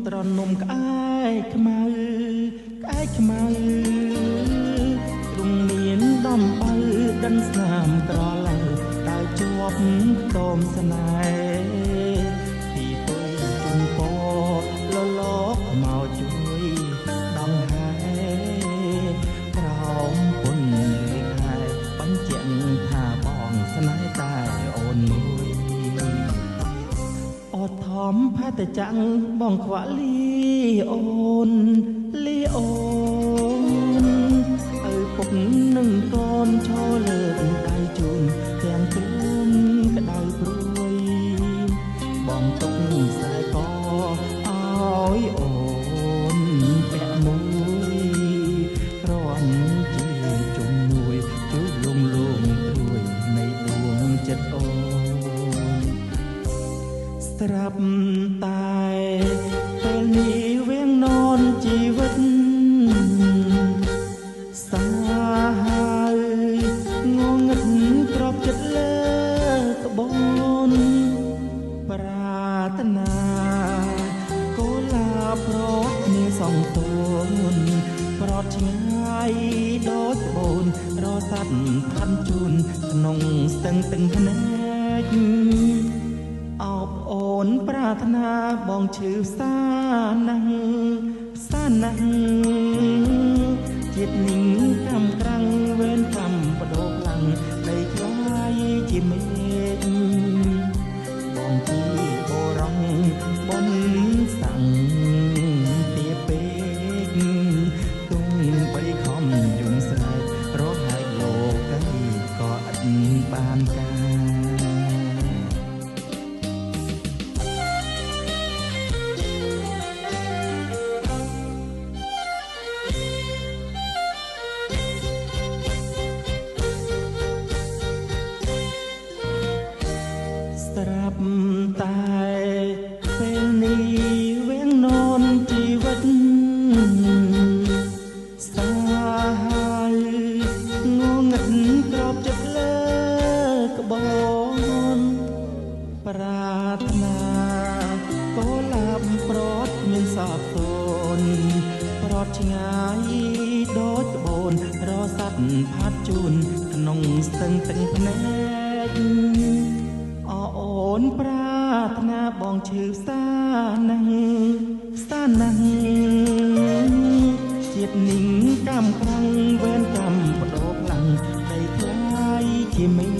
ត្រនំក្អែកខ្មៅក្អែកខ្មៅទ្រង់មានដំបៅដិនស្នាមក្រឡៅតែជាប់ខ្ទមស្នេហ៍ពីពុយជុំពលលោកមកជួយដងហែក្រោមពុនលេខែបញ្ជាក់ថាបងស្នេហ៍តែអូនមួយអត់ធំផាតចាំងបងខ្វាក់លីអូនលីអូនឪពុកនឹងកូនឈរលើកដៃជូនទាំងទ្រូងក្តៅព្រួយបងទុកខ្សែកឲ្យអូនពាក់មួយគ្រាន់ជាជំនួយជួយលងព្រួយនៃដួងចិត្តអូនស្រាប់តែពេលនេះវាងននជីវិតសាហាវងងឹតក្របចិត្តលើក្បូនប្រាថ្នាកូលាប្រត់គ្នាសងតូនប្រត់ឆ្ងាយដូចក្បូនរស័ព្ទផាន់ជូនក្នុងស្ទឹងទឹកភ្នែកអោបអូនប្រាថ្នាបងឈឺផ្សាណាស់ជាតិនិងកម្មក្រាំងវេនកម្មបដោខ្លាំងដីខ្លាយជាមេឃបងទីបរងបងសាំងទាពេកទុំបីខំយំស្រែករហែកលោកីក៏អត់បានការស្រាប់តែពេលនេះវាងននជីវិតសាហាវងងឹតក្របចិត្តលើក្បូនប្រាថ្នាកូលាបប្រត់មានសោកតូនប្រត់ឆ្ងាយដូចក្បូនរស័ព្ទផាត់ជូនក្នុងស្ទឹងទឹកភ្នែកអូនប្រាថ្នាបងឈឺផ្សាណាស់ជាតិនិងកម្មខ្លាំងវេនកម្មបដោខ្លាំងដីខ្លាយជាមេ